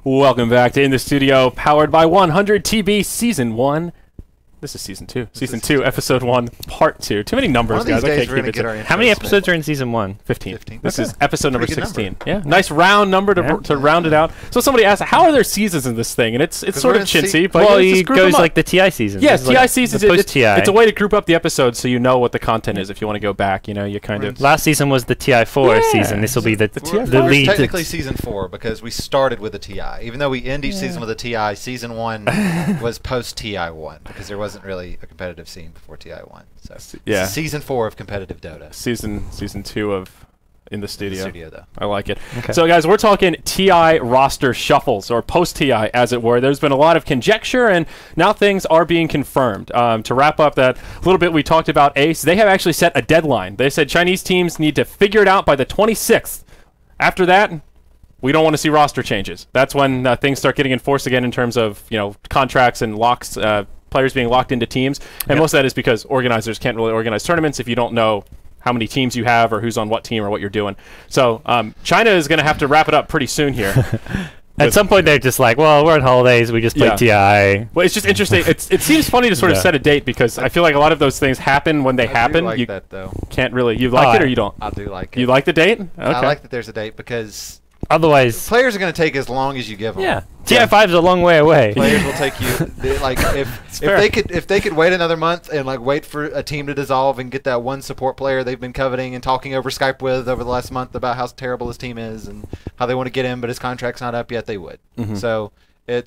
Welcome back to In the Studio, powered by 100 TB Season 1. This is Season 2. Season 2, Episode 1, Part 2. Too many numbers, guys. I can't keep it to... How many episodes are in Season 1? 15. This is episode number 16. Yeah, nice round number to round it out. So somebody asked, how are there seasons in this thing? And it's sort of chintzy, but well, it goes like the TI seasons. Yes, TI seasons. It's a way to group up the episodes so you know what the content is if you want to go back. You know, you kind of... Last season was the TI4 season. This will be the TI4. The lead. Technically Season 4 because we started with a TI. Even though we end each season with a TI, Season 1 was post-TI1 because there wasn't really a competitive scene before TI1. So yeah, Season 4 of competitive Dota. Season 2 of In the Studio. Though. I like it. Okay. So guys, we're talking TI roster shuffles, or post-TI as it were. There's been a lot of conjecture, and now things are being confirmed. To wrap up that little bit we talked about ACE, they have actually set a deadline. They said Chinese teams need to figure it out by the 26th. After that, we don't want to see roster changes. That's when things start getting enforced again in terms of, you know, contracts and locks, players being locked into teams. And most of that is because organizers can't really organize tournaments if you don't know how many teams you have or who's on what team or what you're doing. So China is going to have to wrap it up pretty soon here. At some point, they're just like, well, we're on holidays. We just played TI. Well, it's just interesting. It seems funny to sort of set a date because I feel like a lot of those things happen when they happen. I do like that, though. Can't really... You like it or you don't? I do like it. You like the date? Okay. I like that there's a date because... Otherwise... Players are going to take as long as you give them. Yeah. TI5 is a long way away. Players will take you... if they could wait another month and like wait for a team to dissolve and get that one support player they've been coveting and talking over Skype with over the last month about how terrible his team is and how they want to get him, but his contract's not up yet, they would. So I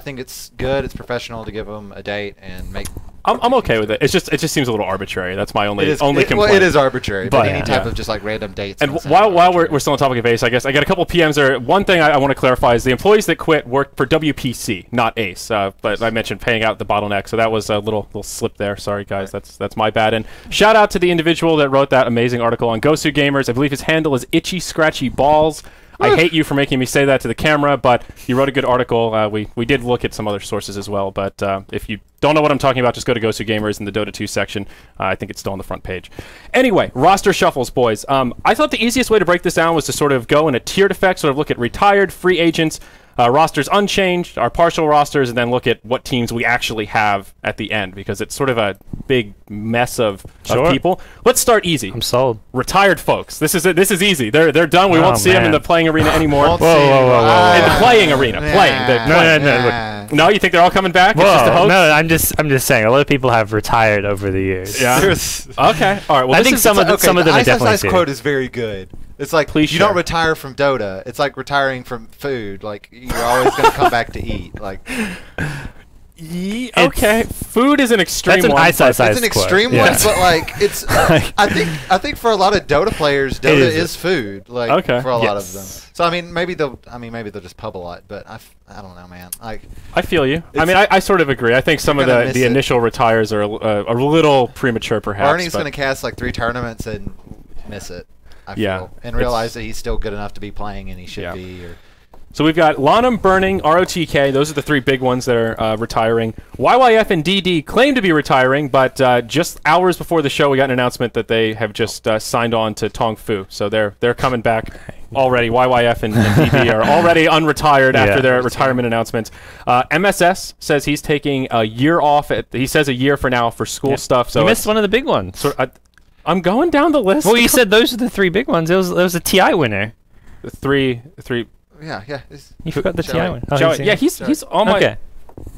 think it's good. It's professional to give them a date and make... I'm okay with it. It just seems a little arbitrary. That's my only complaint. Well, it is arbitrary, but any type of just like random dates. And while we're still on topic of ACE, I guess I got a couple PMs there. One thing I want to clarify is the employees that quit worked for WPC, not ACE. But I mentioned paying out the bottleneck, so that was a little slip there. Sorry guys, that's my bad. And shout out to the individual that wrote that amazing article on Gosu Gamers. I believe his handle is Itchy Scratchy Balls. I hate you for making me say that to the camera, but you wrote a good article. We did look at some other sources as well, but if you don't know what I'm talking about, just go to Gosu Gamers in the Dota 2 section. I think it's still on the front page. Anyway, roster shuffles, boys. I thought the easiest way to break this down was to sort of go in a tiered effect, sort of look at retired, free agents, rosters unchanged, our partial rosters, and then look at what teams we actually have at the end, because it's sort of a big mess of people. Let's start easy. I'm sold. Retired folks. This is easy. They're done. We won't see them in the playing arena anymore. Whoa. In the playing arena. No, no, you think they're all coming back? Whoa, it's just a hoax? No, I'm just saying. A lot of people have retired over the years. Yeah. Okay. All right. Well, I think some of them are definitely. The quote is very good. It's like you don't retire from Dota. It's like retiring from food. Like you're always going to come back to eat. Like. Okay, food is an extreme one. It's an extreme one, but like it's. I think for a lot of Dota players, Dota is food. Like for a lot of them. So I mean, maybe they'll just pub a lot, but I don't know, man. Like I feel you. I mean, I sort of agree. I think some of the initial retires are a little premature, perhaps. Arnie's going to cast like 3 tournaments and miss it. I feel, and realize that he's still good enough to be playing, and he should be. So we've got Lanham, Burning, ROTK. Those are the 3 big ones that are retiring. YYF and DD claim to be retiring, but just hours before the show, we got an announcement that they have just signed on to Tong Fu. So they're coming back already. YYF and DD are already unretired after their retirement announcements. MSS says he's taking a year off. He says a year for now for school stuff. So you missed one of the big ones. So I'm going down the list. Well, you said those are the 3 big ones. There was a TI winner. The three. Yeah. You forgot the TI one. He's on my... Okay.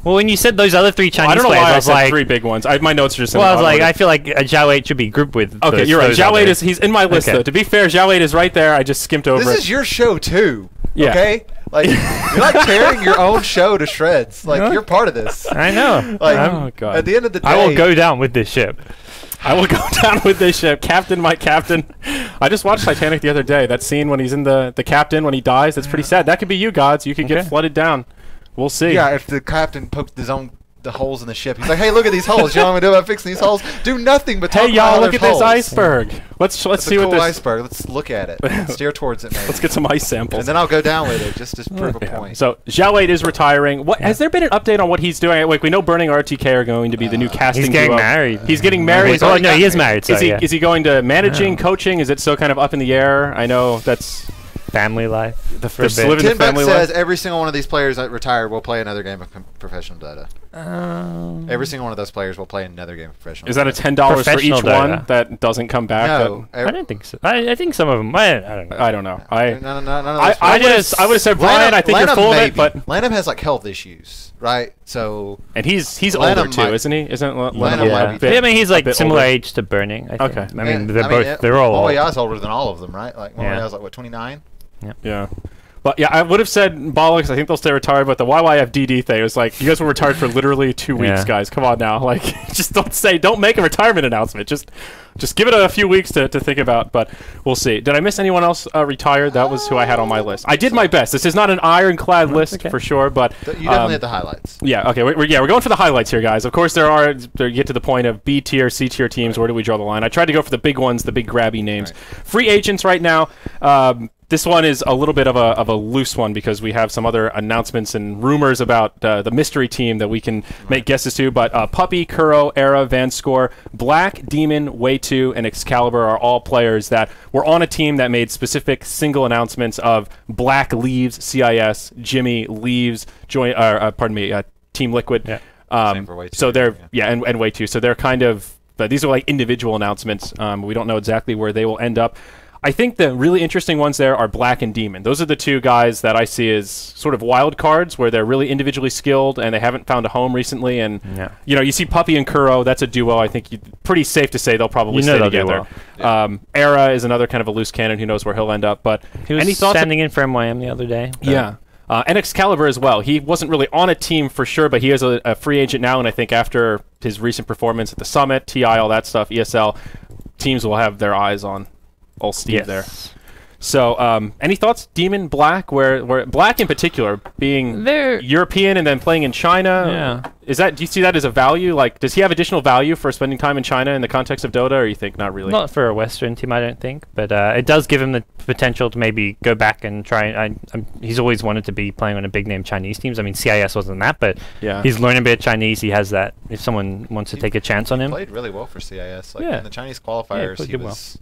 Well, when you said those other 3 Chinese players, I don't know why I said 3 big ones. My notes are just... Well, I was like, I feel like Zhao 8 should be grouped with Okay, you're right. Zhao 8 he's in my list, though. To be fair, Zhao 8 is right there. I just skimmed over it. This is your show, too. Yeah. Okay? Like, you're like tearing your own show to shreds. Like, you're part of this. I know. Like, oh, God. At the end of the day... I will go down with this ship. I will go down with this ship. Captain, my captain. I just watched Titanic the other day. That scene when he's in the captain, when he dies, that's pretty sad. That could be you, gods. You could get flooded down. We'll see. Yeah, if the captain poked the holes in the ship, he's like, hey, look at these holes. You know what I'm going to do about fixing these holes? Do nothing but talk y'all, look at this iceberg. Let's see what this... iceberg. Let's look at it. Steer towards it, maybe. Let's get some ice samples. And then I'll go down with it just to prove a point. So, Zhao 8 is retiring. Has there been an update on what he's doing? Like, we know Burning RTK are going to be the new casting duo. He's getting married. He's getting married. Oh, no, he is married. Is he going to managing, coaching? Is it still kind of up in the air? I know that's... family life. They're a still bit. living the Tim Buck family says life. every single one of these players that retired will play another game of professional Dota. Every single one of those players will play another game of professional. Is that a Dota. $10 for Professional each Dota. one that doesn't come back? No, I don't think so. I think some of them. I don't know. I don't know. none of those I players. would have said Brian. I think you're full of it, but Lanham has like health issues, right? So and he's Lanham older too, might- isn't he? Isn't Lanham Lanham might a be- bit- Yeah, I mean, he's a like bit similar older? age to Burning. I think. Okay. I mean, they're all. Moya's older than all of them, right? Like Yeah. Moya's like what 29. Yeah. But yeah, I would have said Bollocks. I think they'll stay retired. But the YYFDD thing was like, you guys were retired for literally 2 weeks, Yeah. guys. Come on now, like, just don't make a retirement announcement. Just give it a few weeks to think about. But we'll see. Did I miss anyone else retired? That was who I had on my list. I did my best. This is not an ironclad list okay. for sure, but You definitely had the highlights. yeah. Okay. We're going for the highlights here, guys. Of course, you get to the point of B tier, C tier teams. Where do we draw the line? I tried to go for the big ones, the big grabby names. Right. Free agents right now. This one is a little bit of a loose one because we have some other announcements and rumors about the mystery team that we can make guesses to. But Puppy, Kuro, Era, Vanscore, Black, Demon, Way2, and Excalibur are all players that were on a team that made specific single announcements of Black leaves CIS, Jimmy leaves Team Liquid. Yeah. Same for Way2, So they're yeah. and Way2. So they're kind of these are like individual announcements. We don't know exactly where they will end up. I think the really interesting ones there are Black and Demon. Those are the two guys that I see as sort of wild cards where they're really individually skilled and they haven't found a home recently. And, you see Puppy and Kuro, that's a duo. I think pretty safe to say they'll probably stay they'll do together. well. Era is another kind of a loose cannon. Who knows where he'll end up. But He was any thoughts? standing in for MYM the other day. Yeah. And Excalibur as well. He wasn't really on a team for sure, but he is a free agent now. And I think after his recent performance at the Summit, TI, all that stuff, ESL, teams will have their eyes on old Steve there. So, any thoughts, Demon, Black? Where Black in particular, being European and then playing in China, do you see that as a value? Like, does he have additional value for spending time in China in the context of Dota, or you think not really? Not for a Western team, I don't think. But it does give him the potential to maybe go back and try. He's always wanted to be playing on a big name Chinese teams. I mean, CIS wasn't that, but he's learning a bit of Chinese. He has that. If someone wants to take a chance on him, Played really well for CIS. Like in the Chinese qualifiers, he was.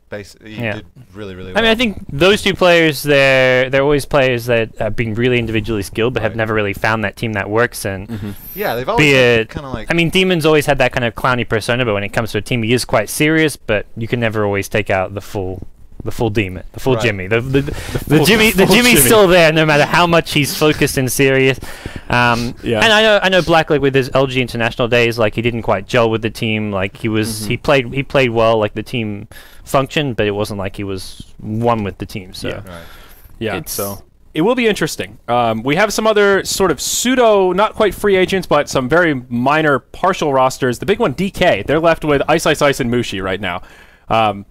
Basically, he did really, really well. I mean, I think those two players, they're always players that have been really individually skilled, but have never really found that team that works. And yeah, they've always kind of like. I mean, Demon's always had that kind of clowny persona, but when it comes to a team, he is quite serious. But you can never always take out the full Demon, the full Jimmy. The Jimmy's still there, no matter how much he's focused and serious. And I know Black, like with his LG International days, like he didn't quite gel with the team. Like he was, he played well, like the team functioned, but it wasn't like he was one with the team. So so it will be interesting. We have some other sort of pseudo, not quite free agents, but some very minor partial rosters. The big one, DK. They're left with Ice, and Mushi right now.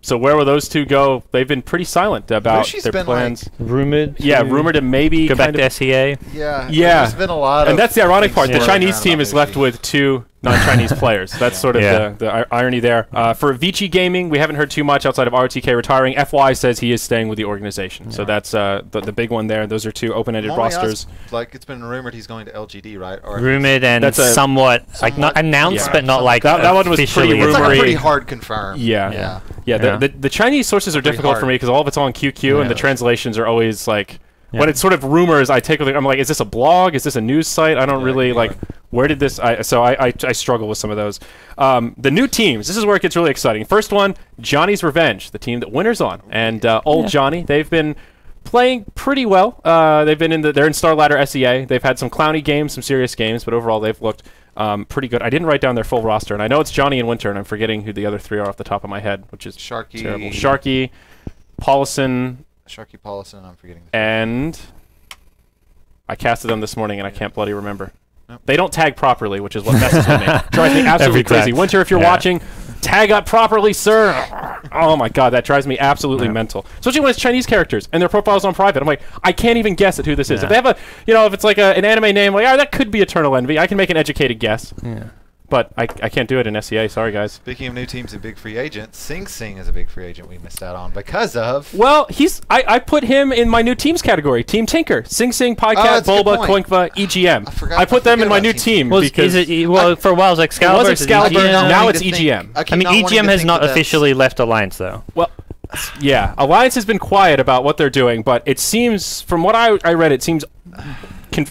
So where will those two go? They've been pretty silent about their plans. Rumored to maybe go back to SEA. Yeah. There's been a lot of. And that's the ironic part. The Chinese team is left with two non-Chinese players. That's sort of the irony there. For Vici Gaming, we haven't heard too much outside of RTK retiring. FY says he is staying with the organization. So that's the big one there. Those are two open-ended rosters. Like it's been rumored he's going to LGD, right? Or rumored and that's somewhat like not announced, but not like that one was pretty rumory. It's like pretty hard confirmed. Yeah. The Chinese sources are difficult for me because all of it's on QQ and the translations are always like. When it's sort of rumors, I'm like, is this a blog? Is this a news site? I don't really like. Where did this? I struggle with some of those. The new teams. This is where it gets really exciting. First one, Johnny's Revenge, the team that Winner's on, and old Johnny. They've been playing pretty well. They've been they're in Star Ladder SEA. They've had some clowny games, some serious games, but overall they've looked pretty good. I didn't write down their full roster, and I know it's Johnny and Winter, and I'm forgetting who the other three are off the top of my head, which is terrible. Sharky, Paulison. Sharky Paulison, I'm forgetting. And I casted them this morning, and I can't bloody remember. Nope. They don't tag properly, which is what messes with me. Drives me absolutely crazy. Winter, if you're watching, tag up properly, sir. Oh my god, that drives me absolutely mental. Especially when it's Chinese characters and their profiles on private. I'm like, I can't even guess at who this is. If they have if it's like an anime name, like, that could be Eternal Envy. I can make an educated guess. Yeah. But I can't do it in SEA. Sorry, guys. Speaking of new teams and big free agents, Sing Sing is a big free agent we missed out on because of. Well, I put him in my new teams category. Team Tinker, Sing Sing, Pycat, Bulba, Koinkva, EGM. I put them in my new team because for a while it was Excalibur. Now it's EGM. I mean, EGM has not officially left Alliance though. Well. Yeah, Alliance has been quiet about what they're doing, but it seems, from what I read, it seems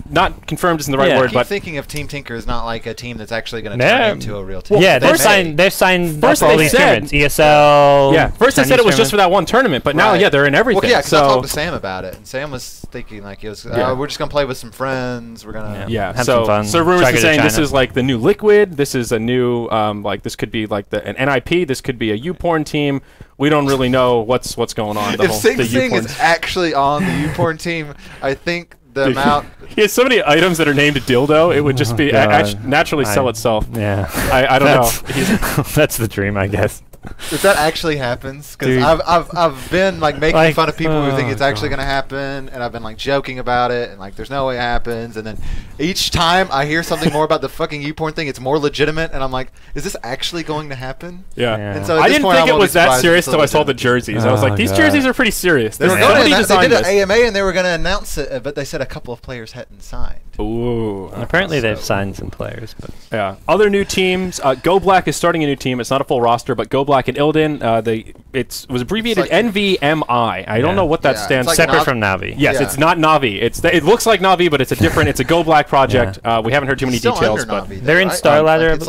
not confirmed isn't the right word, I keep but thinking of Team Tinker as not like a team that's actually going to turn into a real team. Well, yeah, they've signed first for all they these said, tournaments. ESL. Yeah, first they said it was just for that one tournament, but now, yeah, they're in everything. Well, yeah, because I so talked to Sam about it, and Sam was thinking like, we're just going to play with some friends. We're going to have some fun. So rumors are saying this China. is like the new Liquid. This is a new like this could be like an NIP. This could be a YouPorn team. We don't really know what's going on. If Sing Sing is actually on the YouPorn team, I think the amount. He has so many items that are named dildo. It would just be naturally sell itself. Yeah, I don't know. That's the dream, I guess. If that actually happens, because I've been like making fun of people who think it's actually going to happen, and I've been like joking about it, and like there's no way it happens, and then each time I hear something more about the fucking YouPorn thing, it's more legitimate, and I'm like, is this actually going to happen? Yeah. And so I didn't think it was that serious until I saw the jerseys. I was like, these jerseys are pretty serious. They did an AMA and they were going to announce it, but they said a couple of players hadn't signed. Ooh. Apparently they've signed some players, but yeah. Other new teams. Go Black is starting a new team. It's not a full roster, but Go Black and Ilden. It was abbreviated NVMI. I don't know what that stands for. Separate from Navi. Yes, it's not Navi. It looks like Navi, but it's a different. It's a Go Black project. We haven't heard too many details, but they're in Star Ladder. It's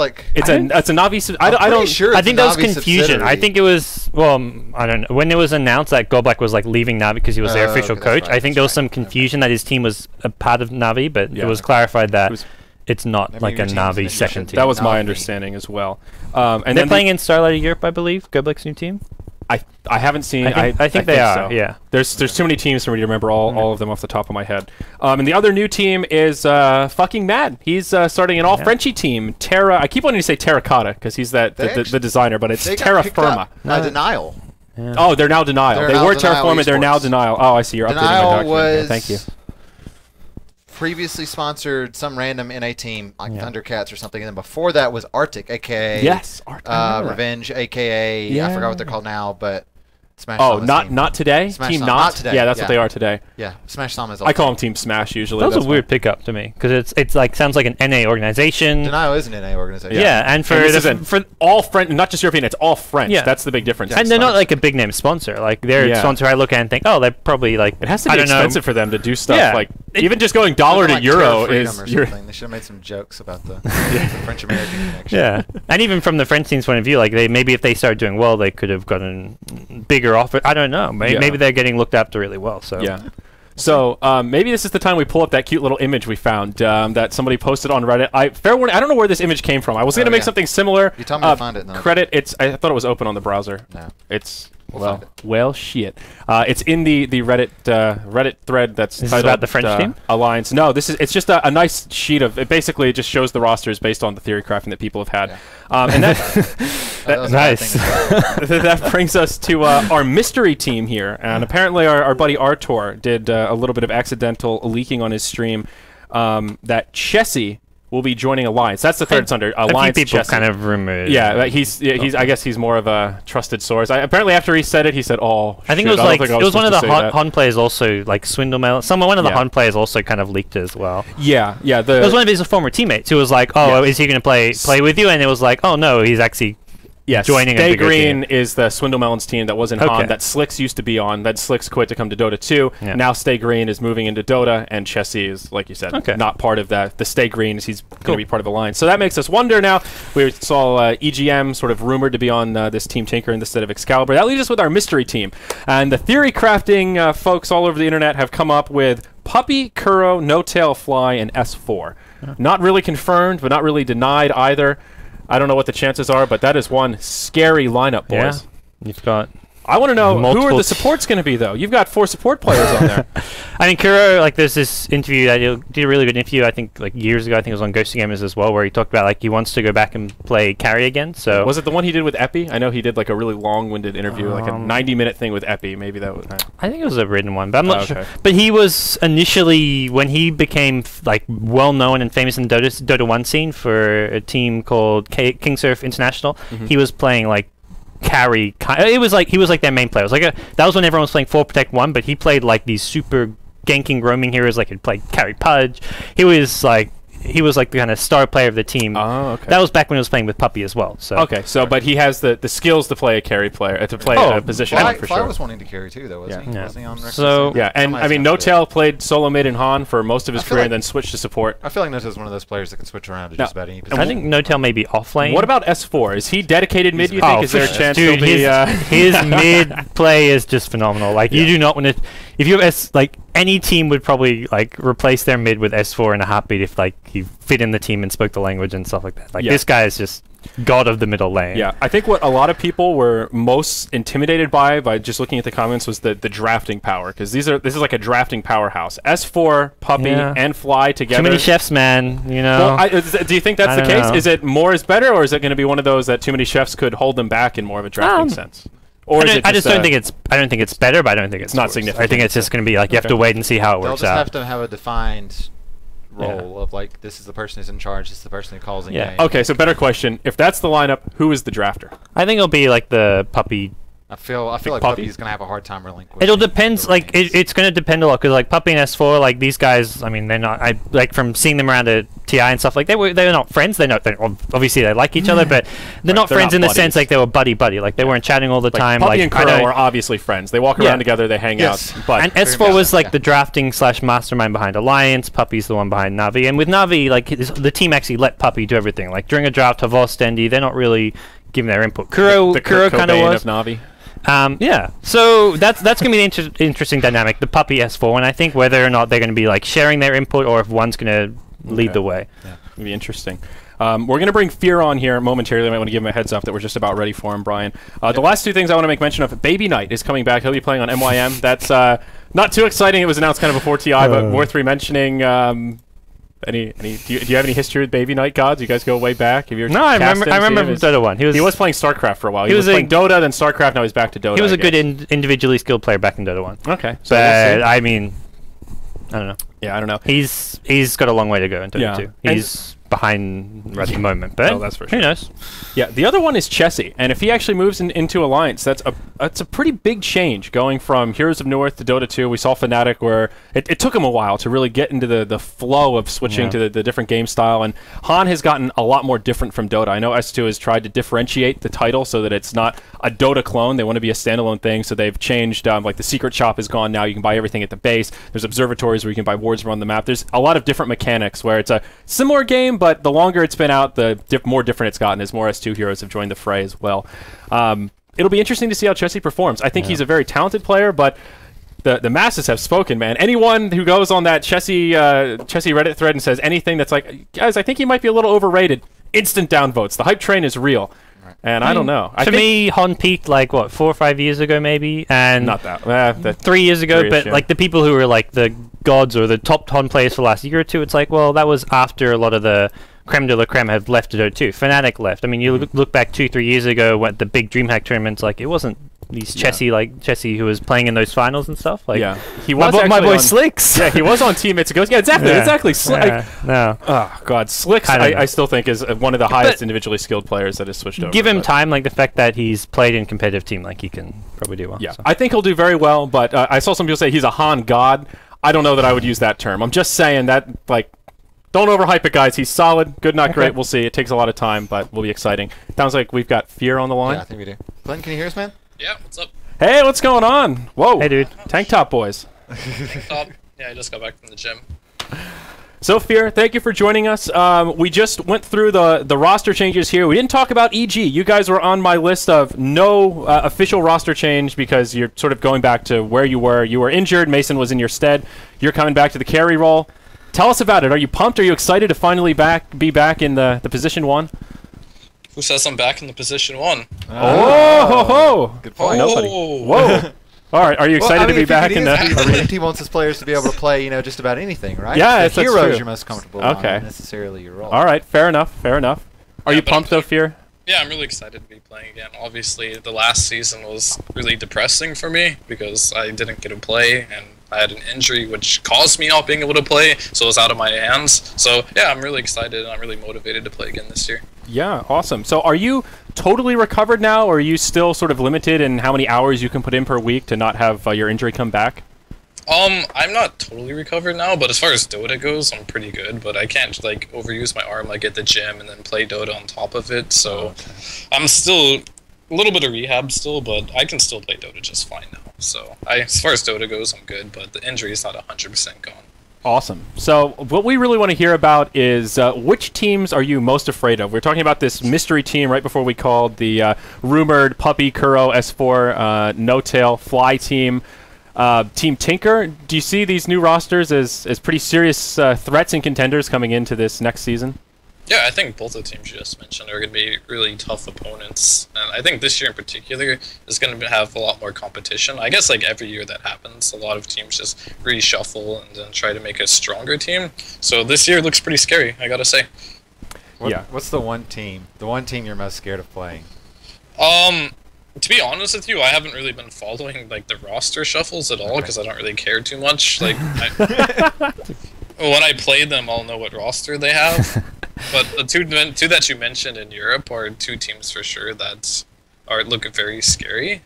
a Navi. I don't. Sure I think there was confusion. I think it was. Well, I don't know. When it was announced that Go Black was like leaving Navi because he was their official coach, I think there was some confusion that his team was a part of Navi, but it was clarified that it's not like a Navi second team. That was my understanding as well. And they're playing in Star Ladder Europe, I believe. Go Black's new team. I haven't seen. I think they are. So. Yeah. There's too many teams for me to remember all of them off the top of my head. And the other new team is fucking Mad. He's starting an all Frenchy team. Terra. I keep wanting to say Terracotta because he's the designer, but it's Terra Firma. Denial. Yeah. Oh, they're now Denial. They were Terraform, they're now Denial. Oh, I see. You're updating my document. Was thank you. Previously sponsored some random NA team like Thundercats or something, and then before that was Arctic, aka Arctic. Revenge, aka I forgot what they're called now, but Smash. Oh, not today. Smash Team not today. Yeah, that's what they are today. Yeah, Smash Sama is. I call them Team Smash usually. That was a weird pickup to me because it's like sounds like an NA organization. Denial is an NA organization. Yeah, and for all French, not just European, it's all French. Yeah. That's the big difference. And they're not like a big name sponsor. Like they're a sponsor I look at and think, oh, they're probably like it has to be expensive for them to do stuff like even just going dollar to euro is. They should have made some jokes about the French American connection. Yeah, and even from the French team's point of view, like maybe if they started doing well, they could have gotten bigger offer. I don't know. Maybe they're getting looked after really well. So So maybe this is the time we pull up that cute little image we found that somebody posted on Reddit. Fair warning, I don't know where this image came from. I was going to make something similar. You told me to find it. Credit. I thought it was open on the browser. No. It's well, shit. It's in the Reddit thread that's titled about the French team Alliance. No, it's just a nice sheet of it. Basically, it just shows the rosters based on the theory crafting that people have had. And that nice. That brings us to our mystery team here, and apparently our buddy Artor did a little bit of accidental leaking on his stream that Chessie will be joining Alliance. That's the third it's under Alliance. A few people kind of rumored. Yeah, he's. I guess he's more of a trusted source. Apparently, after he said it, he said, "Oh, I think it was like it was one of the Han players also like Swindlemail. One of the Han players also kind of leaked as well. Yeah. It was one of his former teammates who was like, "Oh, is he going to play with you?" And it was like, "Oh no, he's actually." Yes, joining Stay Green is the Swindlemelons team that was in Han that Slicks used to be on. That Slicks quit to come to Dota 2. Yeah. Now Stay Green is moving into Dota, and Chessie is, like you said, not part of that. The Stay Green he's going to be part of the line. So that makes us wonder now. We saw EGM sort of rumored to be on this Team Tinker instead of Excalibur. That leaves us with our mystery team. And the theory crafting folks all over the internet have come up with Puppy, Kuro, No Tail Fly, and S4. Not really confirmed, but not really denied either. I don't know what the chances are, but that is one scary lineup, boys. Yeah. You've got. I want to know who are the supports going to be, though. You've got 4 support players on there. I mean, Kuro, like, there's this interview that he did a really good interview. I think like years ago. I think it was on Ghosty Gamers as well, where he talked about like he wants to go back and play carry again. So was it the one he did with Epi? I know he did like a really long-winded interview, like a 90-minute thing with Epi. Maybe that was. I think it was a written one, but I'm not sure. But he was initially when he became like well-known and famous in Dota 1 scene for a team called King Surf International. He was playing like. Carry. It was like he was like their main player. It was like that was when everyone was playing 4 Protect 1, but he played like these super ganking roaming heroes. Like he'd play Carry Pudge. He was like he was like the kind of star player of the team. Oh, okay. That was back when he was playing with Puppy as well. So okay, so but he has the skills to play a carry player, to play a position for Fly sure. was wanting to carry too, though, wasn't he? Yeah. Wasn't he on record? So Yeah, and I mean, No Tail played solo mid and Han for most of his career, and then switched to support. I feel like No Tail's one of those players that can switch around to just about any position. I think No Tail may be off lane. What about S4? Is he dedicated mid? You think? Is there a chance dude, he'll be? His mid play is just phenomenal. Like you do not want to. If you have like any team would probably like replace their mid with S4 in a heartbeat if like he fit in the team and spoke the language and stuff like that. Like this guy is just god of the middle lane. Yeah, I think what a lot of people were most intimidated by just looking at the comments was the drafting power, because this is like a drafting powerhouse. S4, Puppy, and Fly together. Too many chefs, man. You know. Well, do you think that's the case? Is it more is better, or is it going to be one of those that too many chefs could hold them back in more of a drafting sense? Or I just don't think it's. I don't think it's better, but I don't think it's not worse. significant. I think it's just going to be like you have to wait and see how it works They'll just out. have to have a defined role of like, this is the person who's in charge, this is the person who calls in game. Okay, so better question. If that's the lineup, who is the drafter? I think it'll be like the Puppy. I feel like Puppy's gonna have a hard time relinquishing. It'll depend. Like it's gonna depend a lot, because like Puppy and S4, like these guys. I mean, they're not. I like from seeing them around at TI and stuff. Like they're not friends. They're obviously they like each other, but they're not friends in the sense like they were buddy. Like they weren't chatting all the time. Puppy like and Kuro are obviously friends. They walk around together. They hang out. But and S4 was like the drafting / mastermind behind Alliance. Puppy's the one behind Navi. And with Navi, like the team actually let Puppy do everything. Like during a draft, Havos, Stendi, they're not really giving their input. Kuro kind of was. Of Navi. Yeah, so that's going to be the interesting dynamic, the Puppy S4, and I think whether or not they're going to be like sharing their input or if one's going to lead the way. Yeah, it'll be interesting. We're going to bring Fear on here momentarily. I might want to give him a heads up that we're just about ready for him, Brian. The last two things I want to make mention of, Baby Knight is coming back. He'll be playing on MYM. That's not too exciting. It was announced kind of before TI, but worth re-mentioning. Do you have any history with Baby Knight Gods? You guys go way back? Have you I remember from Dota 1. He was playing StarCraft for a while. He was playing Dota, then StarCraft, now he's back to Dota. He was a good individually skilled player back in Dota 1. Okay. So but, I mean, I don't know. Yeah, I don't know. He's got a long way to go in Dota 2. He's behind at the moment, but that's for sure. Who knows? Yeah, the other one is Chessie, and if he actually moves into Alliance, that's a pretty big change going from Heroes of North to Dota 2. We saw Fnatic where it took him a while to really get into the flow of switching to the different game style, and Han has gotten a lot more different from Dota. I know S2 has tried to differentiate the title so that it's not a Dota clone. They want to be a standalone thing, so they've changed, like the secret shop is gone now. You can buy everything at the base. There's observatories where you can buy wards around the map. There's a lot of different mechanics where it's a similar game, but the longer it's been out, the more different it's gotten as more S2 heroes have joined the fray as well. It'll be interesting to see how Chessie performs. I think he's a very talented player, but the masses have spoken, man. Anyone who goes on that Chessie Reddit thread and says anything that's like, guys, I think he might be a little overrated, instant downvotes. The hype train is real. And I don't know. To me, Han peaked like what 4 or 5 years ago, maybe, and not that 3 years ago. But like the people who were like the gods or the top Han players for the last year or two, it's like, well, that was after a lot of the creme de la creme have left to Dota 2. Fnatic left. I mean, you look back 2-3 years ago at the big DreamHack tournaments, like it wasn't these Chessie who was playing in those finals and stuff. Like he was my boy Slicks. Yeah, he was on Teammates Ago. Yeah, exactly. No. Oh God, Slicks. I still think is one of the highest individually skilled players that has switched over. Give him time, like the fact that he's played in competitive team, like he can probably do well. Yeah, so. I think he'll do very well. But I saw some people say he's a Han god. I don't know that I would use that term. I'm just saying that like. Don't overhype it, guys. He's solid. Good, not great. We'll see. It takes a lot of time, but will be exciting. Sounds like we've got Fear on the line. Yeah, I think we do. Glenn, can you hear us, man? Yeah, what's up? Hey, what's going on? Whoa. Hey, dude. Tank top boys. Yeah, I just got back from the gym. So, Fear, thank you for joining us. We just went through the roster changes here. We didn't talk about EG. You guys were on my list of no official roster change because you're sort of going back to where you were. You were injured. Mason was in your stead. You're coming back to the carry role. Tell us about it. Are you pumped? Are you excited to finally be back in the position 1? Who says I'm back in the position 1? Oh, good point. Nobody. Whoa. All right. Are you excited to be back in the? He wants his players to be able to play, just about anything, right? Yeah, the that's heroes true. you're most comfortable. On, not necessarily your role. All right. Fair enough. Fair enough. Are you pumped though, Fear? Yeah, I'm really excited to be playing again. Obviously, the last season was really depressing for me because I didn't get to play and I had an injury which caused me not being able to play, so it was out of my hands. So yeah, I'm really excited and I'm really motivated to play again this year. Yeah, awesome. So are you totally recovered now, or are you still sort of limited in how many hours you can put in per week to not have your injury come back? I'm not totally recovered now, but as far as Dota goes, I'm pretty good. But I can't like overuse my arm like at the gym and then play Dota on top of it. So I'm still a little bit of rehab still, but I can still play Dota just fine now. So as far as Dota goes, I'm good. But the injury is not 100% gone. Awesome. So what we really want to hear about is which teams are you most afraid of? We're talking about this mystery team right before we called the rumored Puppy, Kuro, S4, No-Tail, Fly team. Team Tinker, do you see these new rosters as pretty serious threats and contenders coming into this next season? Yeah, I think both the teams you just mentioned are going to be really tough opponents. And I think this year in particular is going to have a lot more competition. I guess like every year that happens, a lot of teams just reshuffle and then try to make a stronger team. So this year looks pretty scary, I got to say. What's the one team you're most scared of playing? To be honest with you, I haven't really been following like the roster shuffles at all because I don't really care too much. Like, when I play them, I'll know what roster they have. But the two that you mentioned in Europe are two teams for sure that look very scary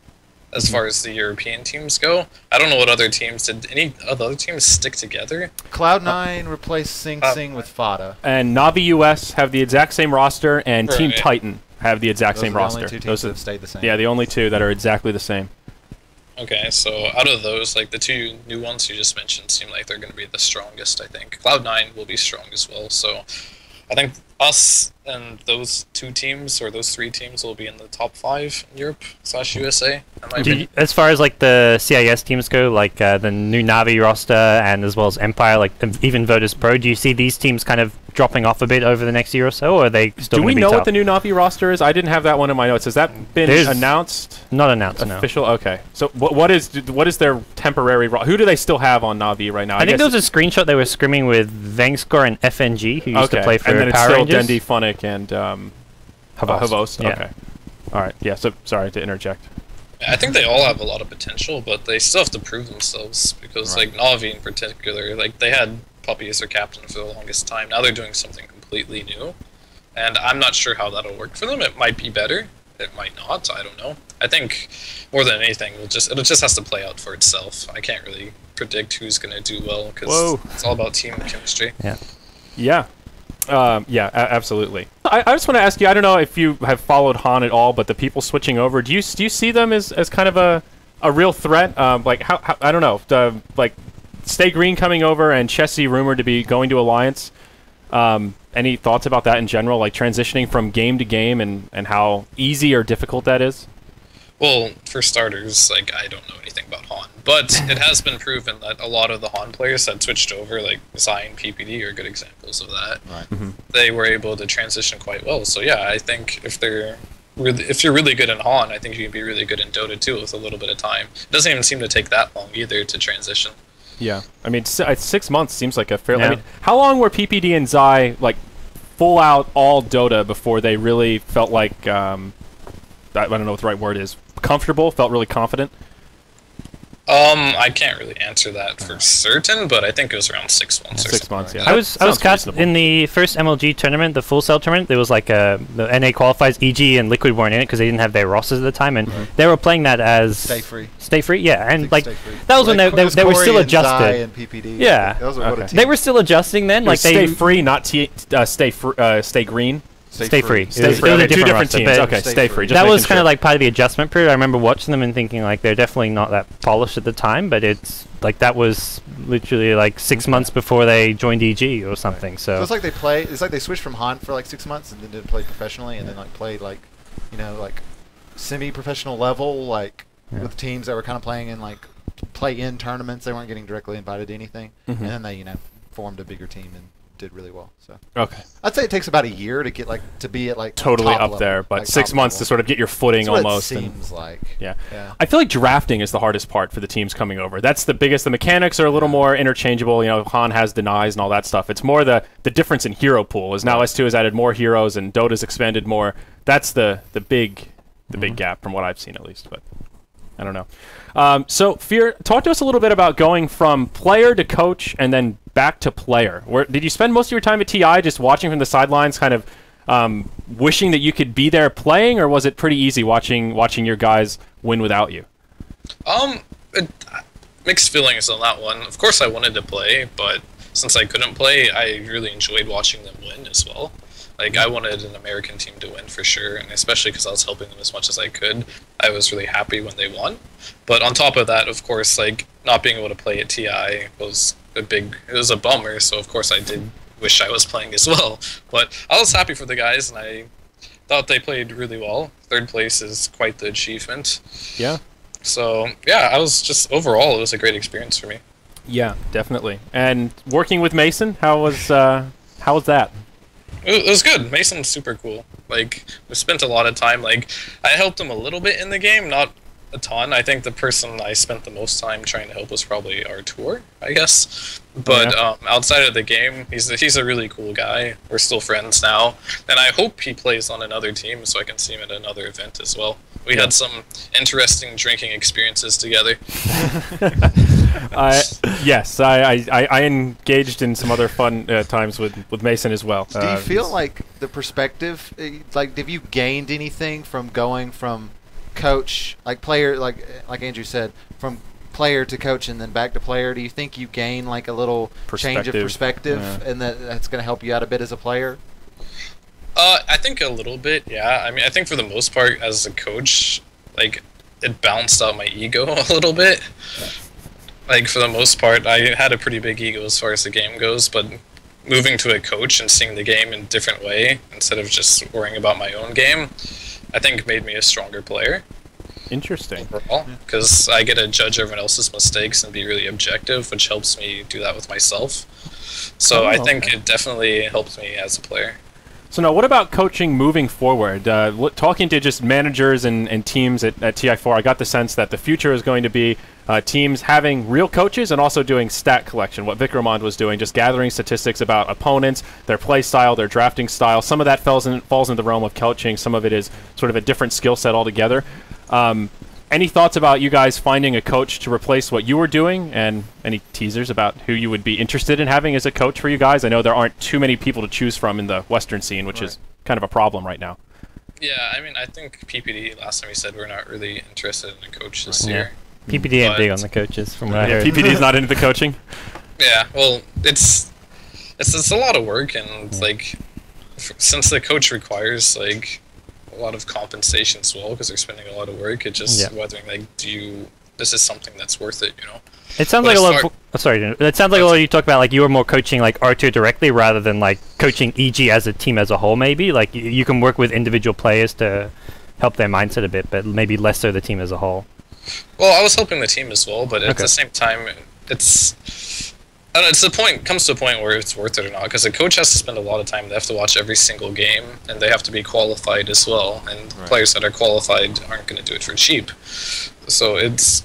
as far as the European teams go. I don't know what other teams did. Any other teams stick together? Cloud9 replaced Sing Sing with Fada, and Navi US have the exact same roster, and Team Titan have the exact same roster. Those are the only two teams that have stayed the same. Yeah, the only two that are exactly the same. Okay, so out of those, like the two new ones you just mentioned seem like they're going to be the strongest, I think. Cloud9 will be strong as well, so I think us and those two teams, or those three teams, will be in the top 5 in Europe/USA. As far as like the CIS teams go, like the new Navi roster and as well as Empire, like even Virtus Pro, do you see these teams kind of dropping off a bit over the next year or so, or are they still Do we be know tough? what the new Navi roster is? I didn't have that one in my notes. Has that been announced? Not announced, Official? No. Okay. So what is their temporary who do they still have on Navi right now? I think there was a screenshot they were scrimming with Vengscore and FNG, who used to play for and then Power it's Rangers. still Dendi, Funnick, and Havost. Yeah. Okay. All right. Yeah, so sorry to interject. I think they all have a lot of potential, but they still have to prove themselves because, like Navi in particular, like they had Puppy as their captain for the longest time. Now they're doing something completely new, and I'm not sure how that'll work for them. It might be better. It might not. I don't know. I think more than anything, it just has to play out for itself. I can't really predict who's going to do well because it's all about team chemistry. Yeah. Yeah. Absolutely. I just want to ask you, I don't know if you have followed Han at all, but the people switching over, do you see them as kind of a real threat? Like, how I don't know, like, Stay Green coming over and Chessie rumored to be going to Alliance. Any thoughts about that in general, like transitioning from game to game and how easy or difficult that is? Well, for starters, like, I don't know anything about Han, but it has been proven that a lot of the Han players that switched over, like Zion, PPD, are good examples of that. Right. Mm-hmm. They were able to transition quite well. So yeah, I think if you're really good in Han, I think you can be really good in Dota too with a little bit of time. It doesn't even seem to take that long either to transition. Yeah, I mean, 6 months seems like a fairly. I mean, how long were PPD and Zai like full out all Dota before they really felt like I don't know what the right word is. Comfortable, felt really confident. I can't really answer that for certain, but I think it was around 6 months. 6 months, yeah. I was cast in the first MLG tournament, the Full Cell tournament. There was like the NA qualifiers, EG and Liquid weren't in it because they didn't have their rosters at the time, and they were playing that as Stay Free, yeah, and like that was when they were still adjusted. And PPD, yeah, they were still adjusting then. Like Stay Free, not Stay Green. Stay Free. Stay Free. Okay, two different teams. Okay, Stay Free. That was kind of like part of the adjustment period. I remember watching them and thinking like they're definitely not that polished at the time, but it's like that was literally like 6 months before they joined EG or something. Right. So it's like they switched from Han for like 6 months and then didn't play professionally, and then like played like, you know, like semi-professional level, like with teams that were kind of playing in like play-in tournaments. They weren't getting directly invited to anything, and then they formed a bigger team and did really well. So I'd say it takes about a year to get to be at like totally top up level, there, but like 6 months to sort of get your footing. That's what almost. It seems like. Yeah. I feel like drafting is the hardest part for the teams coming over. That's the biggest. The mechanics are a little more interchangeable. You know, Han has denies and all that stuff. It's more the difference in hero pool is now S2 has added more heroes and Dota's expanded more. That's the big gap from what I've seen at least. But I don't know. So Fear, talk to us a little bit about going from player to coach and then back to player. Did you spend most of your time at TI just watching from the sidelines, kind of wishing that you could be there playing, or was it pretty easy watching your guys win without you? It mixed feelings on that one. Of course, I wanted to play, but since I couldn't play, I really enjoyed watching them win as well. Like, I wanted an American team to win for sure, and especially because I was helping them as much as I could. I was really happy when they won. But on top of that, of course, like, not being able to play at TI was it was a bummer, so of course I did wish I was playing as well. But I was happy for the guys, and I thought they played really well. 3rd place is quite the achievement. Yeah. So, yeah, overall, it was a great experience for me. Yeah, definitely. And working with Mason, how was that? It was good. Mason's super cool. Like, we spent a lot of time, like, I helped him a little bit in the game, not a ton. I think the person I spent the most time trying to help was probably Artur, I guess. But outside of the game, he's a really cool guy. We're still friends now. And I hope he plays on another team so I can see him at another event as well. We had some interesting drinking experiences together. Yes, I engaged in some other fun times with Mason as well. Do you feel like the perspective, like, have you gained anything from going from coach, like player, like Andrew said, from player to coach and then back to player? Do you think you gain like a little change of perspective, and that's going to help you out a bit as a player? I think a little bit, yeah. I mean, I think for the most part, as a coach, like, it balanced out my ego a little bit. Like, for the most part, I had a pretty big ego as far as the game goes, but moving to a coach and seeing the game in a different way, instead of just worrying about my own game, I think made me a stronger player. Interesting. Overall, because I get to judge everyone else's mistakes and be really objective, which helps me do that with myself. So I think it definitely helped me as a player. So now, what about coaching moving forward? Talking to just managers and teams at TI4, I got the sense that the future is going to be teams having real coaches and also doing stat collection, what Vikramond was doing, just gathering statistics about opponents, their play style, their drafting style. Some of that falls in the realm of coaching. Some of it is sort of a different skill set altogether. Any thoughts about you guys finding a coach to replace what you were doing, and any teasers about who you would be interested in having as a coach for you guys? I know there aren't too many people to choose from in the Western scene, which is kind of a problem right now. Yeah, I mean, I think PPD, last time we said we're not really interested in a coach this year. PPD ain't big on the coaches, from what I heard. PPD's not into the coaching? Yeah, well, it's a lot of work, and, like, since the coach requires, like, a lot of compensation as well, because they're spending a lot of work, it's just wondering, like, this is something that's worth it, you know? It sounds like a lot of, it sounds like a lot of you talk about, like, you were more coaching, like, R2 directly rather than, like, coaching EG as a team as a whole, maybe? Like, you can work with individual players to help their mindset a bit, but maybe less so the team as a whole. Well, I was helping the team as well, but at the same time, I don't know, comes to a point where it's worth it or not, because a coach has to spend a lot of time. They have to watch every single game, and they have to be qualified as well, and players that are qualified aren't going to do it for cheap. So it's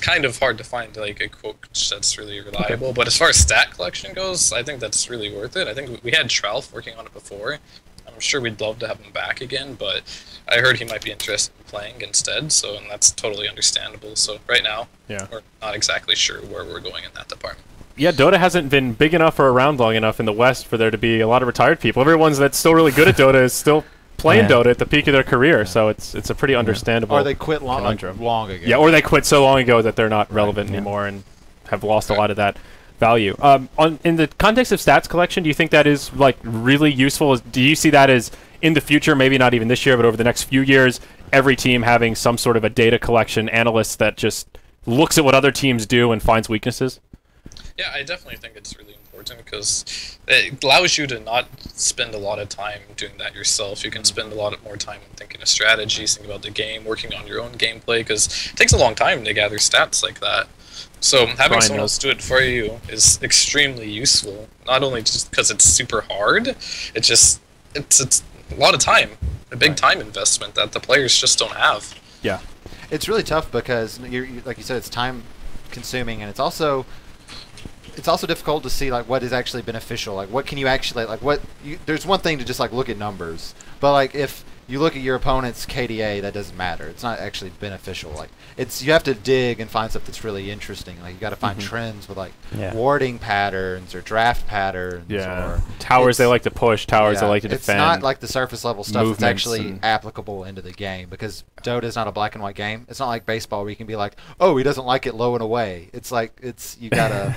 kind of hard to find, like, a coach that's really reliable. But as far as stat collection goes, I think that's really worth it. I think we had Tralf working on it before. I'm sure we'd love to have him back again, but I heard he might be interested in playing instead, and that's totally understandable. So right now, we're not exactly sure where we're going in that department. Yeah, Dota hasn't been big enough or around long enough in the West for there to be a lot of retired people. Everyone's that's still really good at Dota is still playing Dota at the peak of their career, so it's a pretty understandable Or they quit long ago. Yeah, or they quit so long ago that they're not relevant anymore and have lost a lot of that value. In the context of stats collection, do you think that is, like, really useful? Do you see that as, in the future, maybe not even this year, but over the next few years, every team having some sort of a data collection analyst that just looks at what other teams do and finds weaknesses? Yeah, I definitely think it's really important, because it allows you to not spend a lot of time doing that yourself. You can spend a lot more time thinking of strategies, thinking about the game, working on your own gameplay, because it takes a long time to gather stats like that. So having someone else do it for you is extremely useful. Not only just because it's super hard, it's a lot of time, a big time investment that the players just don't have. Yeah, it's really tough because like you said, it's time consuming, and it's also difficult to see, like, what is actually beneficial. Like, what can you actually, like, there's one thing to just, like, look at numbers, but, like, if you look at your opponent's KDA, that doesn't matter. It's not actually beneficial. Like you have to dig and find stuff that's really interesting. Like you got to find trends with like warding patterns or draft patterns. Or towers they like to push, towers they like to defend. It's not like the surface level stuff that's actually applicable into the game, because Dota is not a black and white game. It's not like baseball where you can be like, oh, he doesn't like it low and away. It's like you gotta.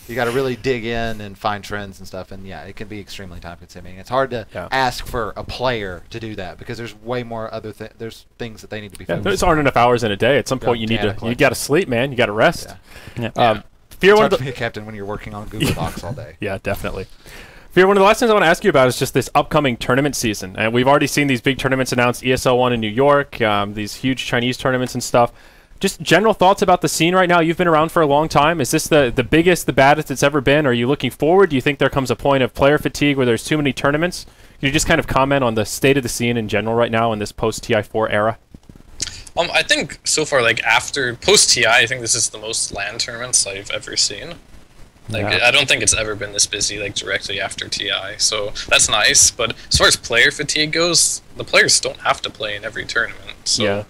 You got to really dig in and find trends and stuff, and yeah, it can be extremely time-consuming. It's hard to ask for a player to do that because there's way more other there's things that they need to be focused on. There's aren't enough hours in a day. At some point, you got to sleep, man. You got to rest. Fear one to be a captain when you're working on Google Docs all day. Yeah, definitely. Fear, one of the last things I want to ask you about is just this upcoming tournament season, and we've already seen these big tournaments announced: ESL1 in New York, these huge Chinese tournaments and stuff. Just general thoughts about the scene right now. You've been around for a long time. Is this the biggest, the baddest it's ever been? Are you looking forward? Do you think there comes a point of player fatigue where there's too many tournaments? Can you just kind of comment on the state of the scene in general right now in this post-TI4 era? I think so far, like after post-TI, I think this is the most LAN tournaments I've ever seen. Like I don't think it's ever been this busy like directly after TI, so that's nice. But as far as player fatigue goes, the players don't have to play in every tournament. So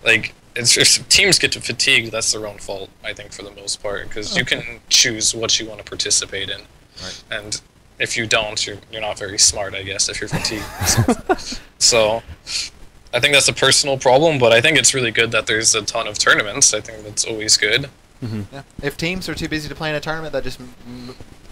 like. If teams get to fatigue, that's their own fault, I think, for the most part, because you can choose what you want to participate in, and if you don't, you're not very smart, I guess, if you're fatigued. So I think that's a personal problem, but I think it's really good that there's a ton of tournaments. I think that's always good. Yeah. If teams are too busy to play in a tournament, that just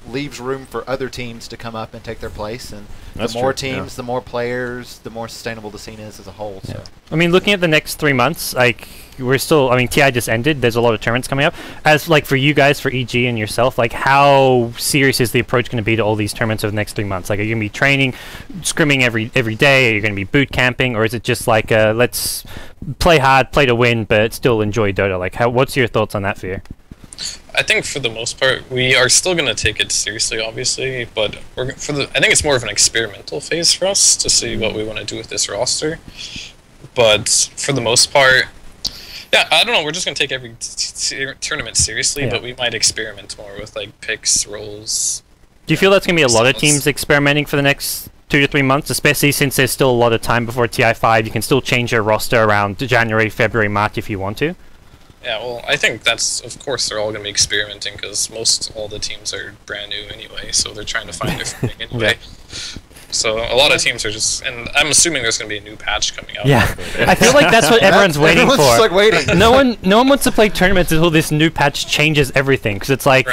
leaves room for other teams to come up and take their place, and the more teams, the more players, the more sustainable the scene is as a whole. So I mean, looking at the next 3 months, like we're still, I mean, TI just ended, there's a lot of tournaments coming up. As like for you guys, for EG and yourself, like how serious is the approach going to be to all these tournaments over the next 3 months? Like are you going to be training, scrimming every day? Are you going to be boot camping, or is it just like let's play hard, play to win, but still enjoy Dota? Like what's your thoughts on that, Fear? I think for the most part, we are still going to take it seriously, obviously, but I think it's more of an experimental phase for us to see what we want to do with this roster. But for the most part, yeah, I don't know, we're just going to take every tournament seriously, but we might experiment more with like picks, roles. Do you feel that's going to be a lot of teams experimenting for the next 2 to 3 months, especially since there's still a lot of time before TI5? You can still change your roster around January, February, March if you want to. Yeah, well, I think that's, of course, they're all going to be experimenting because all the teams are brand new anyway, so they're trying to find different thing anyway. So a lot of teams are just, and I'm assuming there's going to be a new patch coming out. Yeah, I feel like that's what everyone's waiting for. Just like waiting. No one wants to play tournaments until this new patch changes everything, because it's like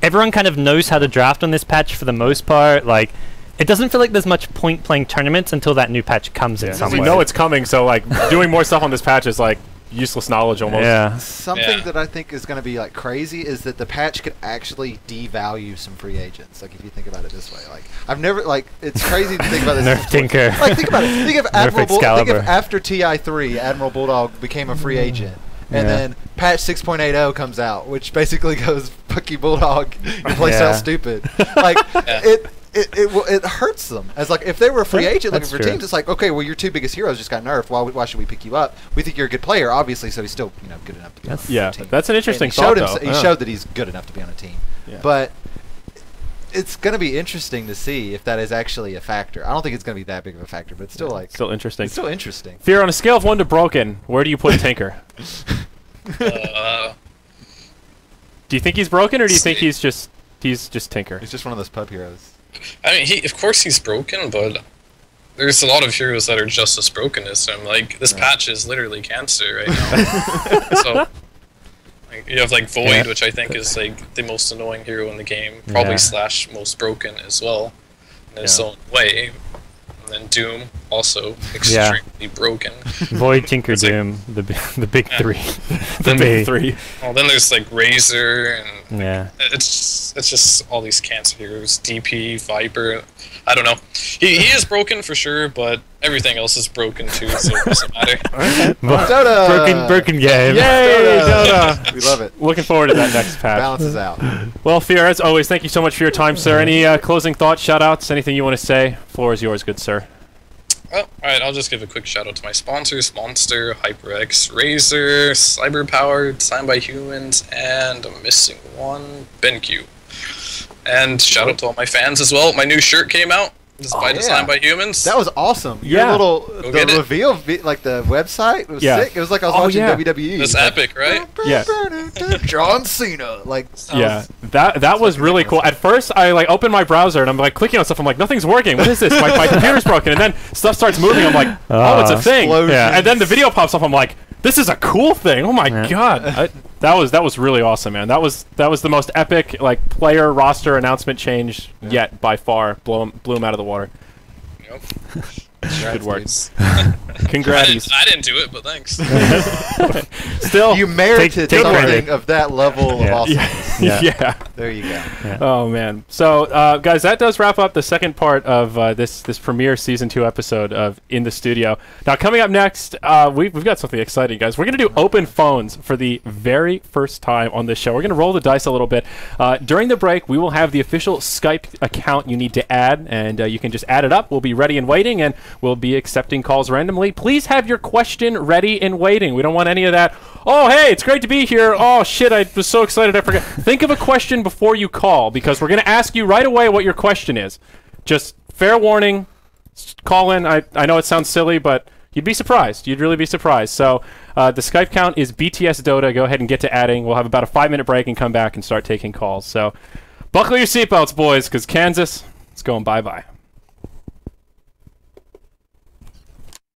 everyone kind of knows how to draft on this patch for the most part. Like, it doesn't feel like there's much point playing tournaments until that new patch comes in some way. We know it's coming, so like doing more stuff on this patch is like useless knowledge almost. Yeah. Something that I think is going to be like crazy is that the patch could actually devalue some free agents. Like if you think about it this way, like I've never it's crazy to think about this. Nerf Tinker. Like think about it. Think of Admiral think of after TI3, Admiral Bulldog became a free agent. And then patch 6.80 comes out, which basically goes, fuck you, Bulldog, your playstyle stupid. Like it hurts them. As like if they were a free agent looking for teams, it's like, okay, well your two biggest heroes just got nerfed. Why should we pick you up? We think you're a good player, obviously, so he's still good enough to be on a team. That's an interesting thought. He showed that he's good enough to be on a team. But it's going to be interesting to see if that is actually a factor. I don't think it's going to be that big of a factor, but it's still still interesting. It's still interesting. Fear, on a scale of 1 to broken, where do you put Tinker? Do you think he's broken, or do you think he's just Tinker? He's just one of those pub heroes. I mean, of course he's broken, but there's a lot of heroes that are just as broken as him. Like this patch is literally cancer right now. So like, you have like Void, which I think is like the most annoying hero in the game, probably / most broken as well in his own way. And then Doom, also extremely broken. Void, Tinker, Doom, the big three. The big three. Well, then there's like Razor, and it's just all these cancer heroes. DP, Viper, I don't know. He is broken for sure, but everything else is broken too, so it doesn't matter. Dota! Broken game. Yay, Dota! We love it. Looking forward to that next patch. Balances out. Well, Fear, as always, thank you so much for your time, sir. Any closing thoughts, shout-outs, anything you want to say? Floor is yours, good sir. Well, alright, I'll just give a quick shout out to my sponsors, Monster, HyperX, Razor, Cyberpowered, Signed by Humans, and I'm missing one, BenQ. And shout out to all my fans as well. My new shirt came out. It's by design by humans. That was awesome. Yeah. Your little get it. reveal, like the website was Yeah. sick. It was like I was watching yeah. WWE. It's epic, right? Yeah. John Cena. Like Yeah, that was really cool. At first, I like opened my browser and I'm like clicking on stuff. I'm like, nothing's working. What is this? My computer's broken. And then stuff starts moving. I'm like, oh, it's a thing. Explosions. And then the video pops up. I'm like, this is a cool thing. Oh my god, that was really awesome, man. That was the most epic like player roster announcement change yet by far. Blew him out of the water. Yep. Good work. I Congrats. didn't do it, but thanks. Still, you merited take something credit. of that level of awesomeness. yeah. There you go. Oh man. So guys, that does wrap up the second part of this premiere season 2 episode of In the Studio. Now coming up next, we've got something exciting, guys. We're gonna do open phones for the very first time on this show. We're gonna roll the dice a little bit. During the break, we will have the official Skype account you need to add, and you can just add it up. We'll be ready and waiting, and we'll be accepting calls randomly. Please have your question ready and waiting. We don't want any of that. Oh, hey, it's great to be here. Oh, shit, I was so excited I forgot. Think of a question before you call, because we're going to ask you right away what your question is. Just fair warning, call in. I know it sounds silly, but you'd be surprised. You'd really be surprised. So the Skype count is BTS Dota. Go ahead and get to adding. We'll have about a 5-minute break and come back and start taking calls. So buckle your seatbelts, boys, because Kansas is going bye-bye.